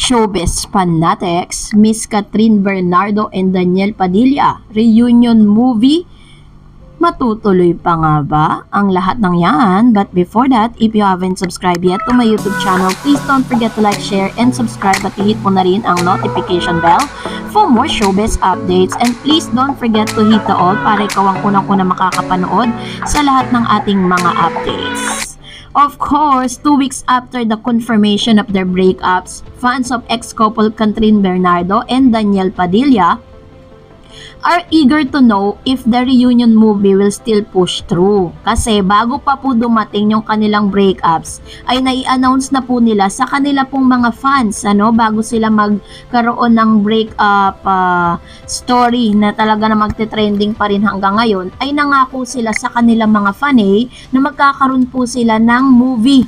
Showbiz fanatics, Miss Catherine Bernardo and Daniel Padilla, reunion movie. Matutuloy pa nga ba ang lahat ng yan? But before that, if you haven't subscribed yet to my YouTube channel, please don't forget to like, share, and subscribe at i-hit mo na rin ang notification bell for more showbiz updates. And please don't forget to hit the all para ikaw ang unang-una makakapanood sa lahat ng ating mga updates. Of course, 2 weeks after the confirmation of their breakups, fans of ex-couple Catherine Bernardo and Daniel Padilla are eager to know if the reunion movie will still push through. Kasi bago pa po dumating yung kanilang breakups, ay nai-announce na po nila sa kanila pong mga fans, bago sila magkaroon ng breakup story na talaga na magte-trending pa rin hanggang ngayon, ay nangako sila sa kanilang mga fanay na magkakaroon po sila ng movie,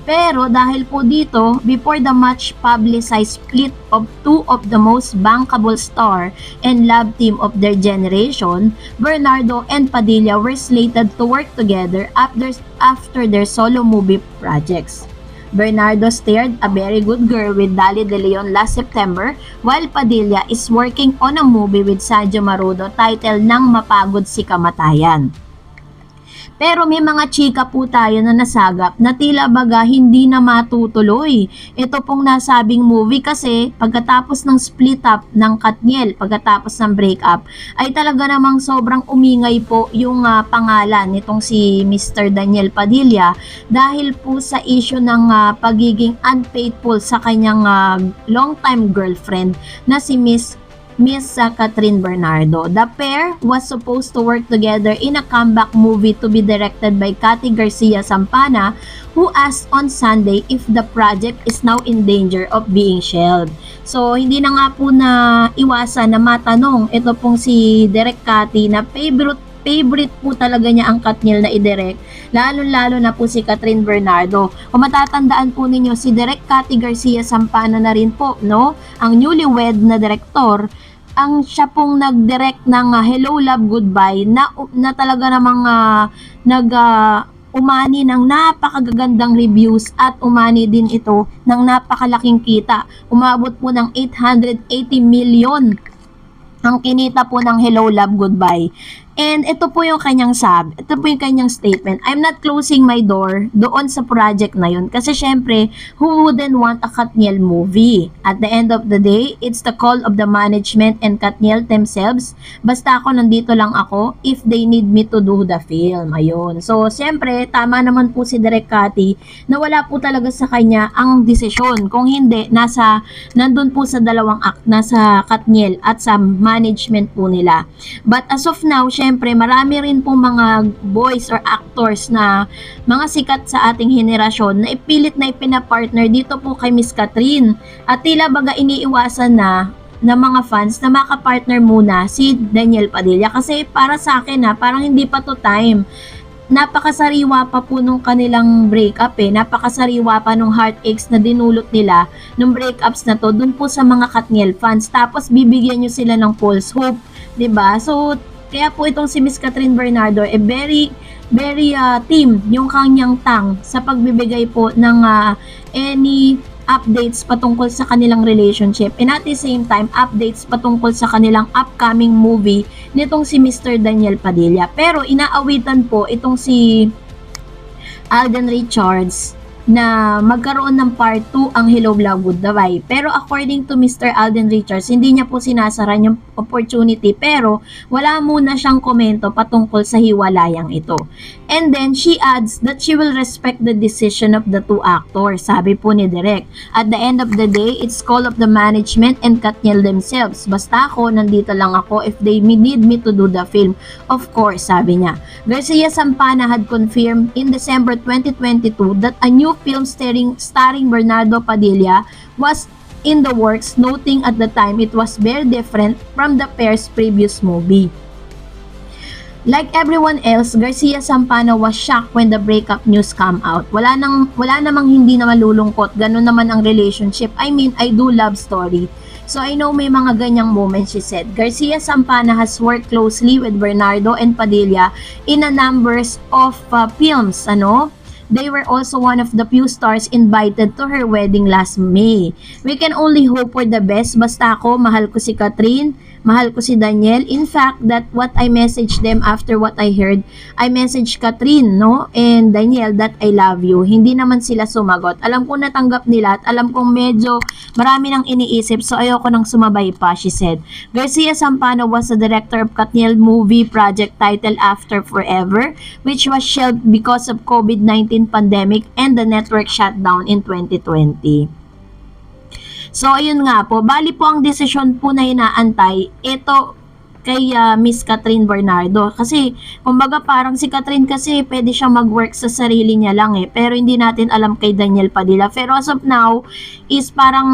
Pero dahil po dito, before the much publicized split of two of the most bankable star and love team of their generation, Bernardo and Padilla were slated to work together after their solo movie projects. Bernardo starred A Very Good Girl with Dali De Leon last September, while Padilla is working on a movie with Sergio Marudo titled Nang Mapagod Si Kamatayan. Pero may mga chika po tayo na nasagap na tila baga hindi na matutuloy. Ito pong nasabing movie kasi pagkatapos ng split up ng Katniel, pagkatapos ng breakup, ay talaga namang sobrang umingay po yung pangalan nitong si Mr. Daniel Padilla dahil po sa issue ng pagiging unfaithful sa kanyang long-time girlfriend na si Miss Catherine Bernardo. The pair was supposed to work together in a comeback movie to be directed by Cathy Garcia Sampana, who asked on Sunday if the project is now in danger of being shelved. So, hindi na nga po na iwasan na matanong ito pong si Direk Cathy na favorite po talaga niya ang Katniel na i-direct, lalo-lalo na po si Catherine Bernardo. Kung matatandaan po ninyo, si Direk Cathy Garcia Sampana na rin po, ang newlywed na direktor, ang siya pong nag-direct ng Hello Love Goodbye na talaga namang umani ng napakagagandang reviews at umani din ito ng napakalaking kita. Umabot po ng 880 million ang kinita po ng Hello Love Goodbye. And ito po yung kanyang statement. I'm not closing my door doon sa project na yun. Kasi syempre, who wouldn't want a Katniel movie? At the end of the day, it's the call of the management and Katniel themselves. Basta ako, nandito lang ako if they need me to do the film. Ayun. So, syempre, tama naman po si Direk Cathy na wala po talaga sa kanya ang desisyon. Kung hindi, nandun po sa dalawang act, nasa Katniel at sa management po nila. But as of now, syempre, marami rin po mga boys or actors na mga sikat sa ating henerasyon na ipilit na ipinapartner dito po kay Miss Catherine. At tila baga iniiwasan na mga fans na makapartner muna si Daniel Padilla. Kasi para sa akin parang hindi pa to time. Napakasariwa pa po nung kanilang breakup napakasariwa pa nung heartaches na dinulot nila nung breakups na to dun po sa mga Katniel fans. Tapos bibigyan nyo sila ng false hope, 'di ba? So kaya po itong si Miss Catherine Bernardo, very team yung kanyang tang sa pagbibigay po ng any updates patungkol sa kanilang relationship, and at the same time updates patungkol sa kanilang upcoming movie nitong si Mr. Daniel Padilla. Pero inaawitan po itong si Alden Richards na magkaroon ng part 2 ang Hello Love Goodbye. Pero according to Mr. Alden Richards, hindi niya po sinasara yung opportunity, pero wala muna siyang komento patungkol sa hiwalayang ito. And then she adds that she will respect the decision of the two actors, sabi po ni Direk. At the end of the day, it's call of the management and Katniel themselves. Basta ako, nandito lang ako if they need me to do the film. Of course, sabi niya. Garcia Sampana had confirmed in December 2022 that a new film starring Bernardo Padilla was in the works, noting at the time it was very different from the pair's previous movie. Like everyone else, Garcia Sampana was shocked when the breakup news came out. Wala namang hindi na malulungkot. Ganun naman ang relationship. I mean, I do love story. So I know may mga ganyang moments, she said. Garcia Sampana has worked closely with Bernardo and Padilla in a numbers of films, They were also one of the few stars invited to her wedding last May. We can only hope for the best. Basta ako, mahal ko si Catherine, mahal ko si Daniel. In fact, that what I messaged them after what I heard, I messaged Catherine, no? And Daniel that I love you. Hindi naman sila sumagot. Alam ko natanggap nila at alam kong medyo marami nang iniisip, so ayoko nang sumabay pa, she said. Garcia Sampano was the director of Katniel movie project titled After Forever, which was shelved because of COVID-19 pandemic and the network shutdown in 2020. So, ayun nga po. Bali po ang desisyon po na inaantay, ito kay Miss Catherine Bernardo. Kasi, kumbaga parang si Catherine kasi pwede siyang mag-work sa sarili niya lang pero hindi natin alam kay Daniel Padilla. Pero as of now, is parang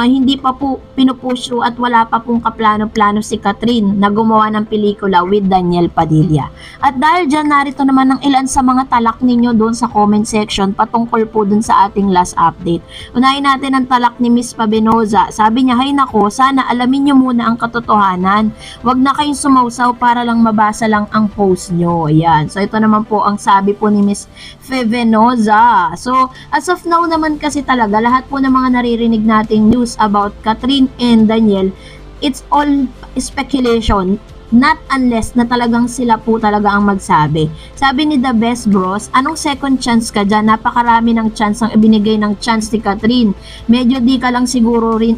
hindi pa po pinupush at wala pa pong kaplano-plano si Catherine na gumawa ng pelikula with Daniel Padilla. At dahil dyan, narito naman ang ilan sa mga talak ninyo doon sa comment section patungkol po doon sa ating last update. Unahin natin ang talak ni Miss Pabenoza. Sabi niya, hay nako, sana alamin niyo muna ang katotohanan. Wag na kayong sumausaw para lang mabasa lang ang post nyo. Ayan. So, ito naman po ang sabi po ni Miss Pabenoza. So, as of now naman kasi talaga, lahat po ng mga naririnig nating news about Catherine and Daniel, it's all speculation. Not unless na talagang sila po talaga ang magsabi. Sabi ni The Best Bros, anong second chance ka dyan? Napakarami ng chance ang ibinigay ng chance ni Catherine. Medyo di ka lang siguro rin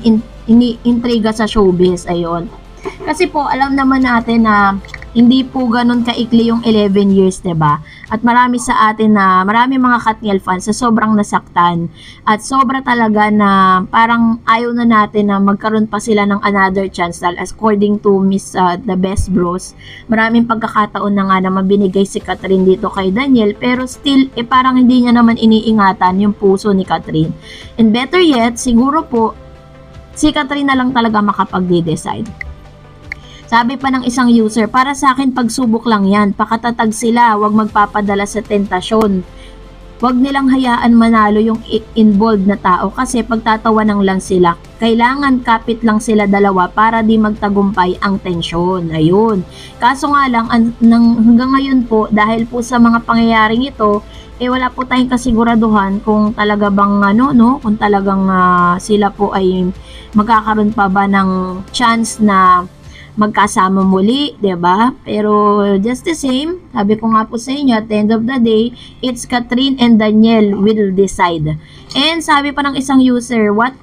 intriga sa showbiz. Ayun. Kasi po, alam naman natin na hindi po ganun kaikli yung 11 years, 'di ba? At marami sa atin na marami mga Katniel fans na sobrang nasaktan at sobra talaga na parang ayaw na natin na magkaroon pa sila ng another chance dahil according to Miss The Best Bros, maraming pagkakataon na nga na mabinigay si Catherine dito kay Daniel pero still parang hindi niya naman iniingatan yung puso ni Catherine. And better yet, siguro po si Catherine na lang talaga makapag-decide. Sabi pa ng isang user, para sa akin pagsubok lang yan, pakatatag sila, wag magpapadala sa tentasyon. Wag nilang hayaan manalo yung involved na tao kasi pagtatawanan lang sila. Kailangan kapit lang sila dalawa para di magtagumpay ang tensyon. Ayun. Kaso nga lang, hanggang ngayon po, dahil po sa mga pangyayaring ito, wala po tayong kasiguraduhan kung talaga bang kung talagang sila po ay magkakaroon pa ba ng chance na magkasama muli, 'di ba? Pero just the same, sabi ko nga po sa inyo, at the end of the day, it's Catherine and Daniel will decide. And sabi pa ng isang user, what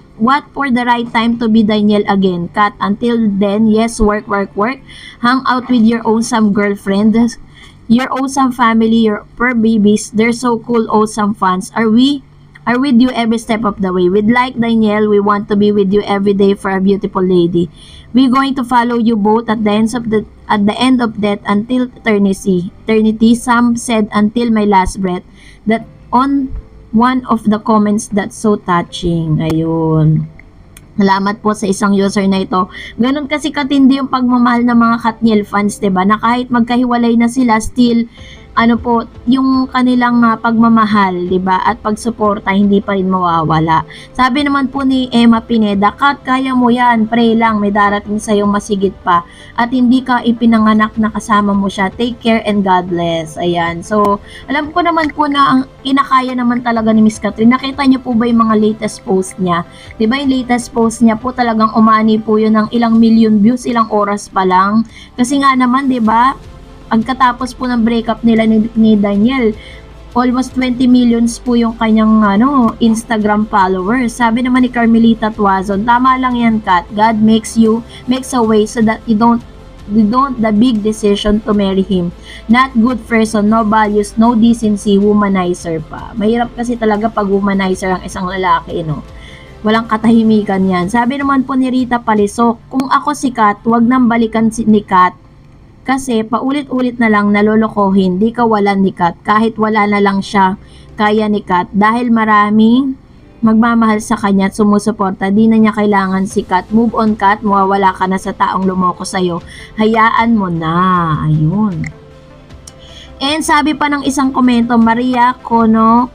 for the right time to be Daniel again, Kat? Until then, yes, work. Hang out with your awesome girlfriend, your awesome family, your fur babies. They're so cool, awesome fans. Are with you every step of the way. With like Daniel, we want to be with you every day for a beautiful lady. We're going to follow you both at the end of death until eternity. Some said until my last breath. That on one of the comments that's so touching. Ayun. Salamat po sa isang user na ito. Ganun kasi katindi yung pagmamahal ng mga Katniel fans, 'di ba? Na kahit magkahiwalay na sila, still yung kanilang pagmamahal, 'di ba? At pagsuporta hindi pa rin mawawala. Sabi naman po ni Emma Pineda, Kat, kaya mo 'yan, pray lang, may darating sa iyo masigit pa. At hindi ka ipinanganak na kasama mo siya. Take care and God bless. Ayan. So, alam ko naman po na ang kinakaya naman talaga ni Miss Catherine. Nakita niyo po ba yung mga latest post niya? 'Di ba yung latest post niya po talagang umani po yun ng ilang million views, ilang oras pa lang. Kasi nga naman, 'di ba? Pagkatapos po ng breakup nila ni Daniel, almost 20 millions po yung kanyang Instagram followers. Sabi naman ni Carmelita Tuazon, tama lang yan, Kat. God makes a way so that you don't the big decision to marry him. Not good person, no values, no decency, womanizer pa. Mahirap kasi talaga pag womanizer ang isang lalaki, no? Walang katahimikan yan. Sabi naman po ni Rita Palisok, kung ako si Kat, wag nang balikan ni Kat. Kasi paulit-ulit na lang nalolokohin, di kawalan ni Kat. Kahit wala na lang siya, kaya ni Kat. Dahil maraming magmamahal sa kanya at sumusuporta, di na niya kailangan si Kat. Move on, Kat, mawawala ka na sa taong lumoko sa'yo. Hayaan mo na. Ayun. And sabi pa ng isang komento, Maria Kono,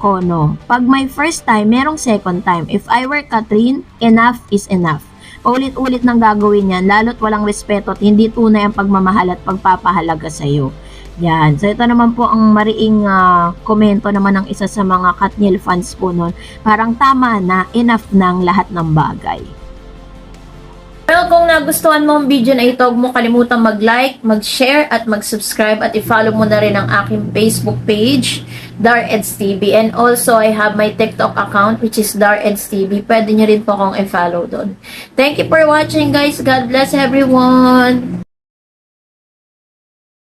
pag my first time, merong second time. If I were Catherine, enough is enough. Paulit-ulit nang gagawin yan, lalo't walang respeto at hindi tunay ang pagmamahal at pagpapahalaga sa'yo. Yan. So, ito naman po ang mariing komento naman ng isa sa mga Katniel fans po nun. Parang tama na, enough ng lahat ng bagay. Well, kung nagustuhan mo ang video na ito, huwag mo kalimutang mag-like, mag-share, at mag-subscribe, at i-follow mo na rin ang aking Facebook page, Dareds TV. And also, I have my TikTok account, which is Dareds TV. Pwede nyo rin po akong i-follow doon. Thank you for watching, guys. God bless everyone!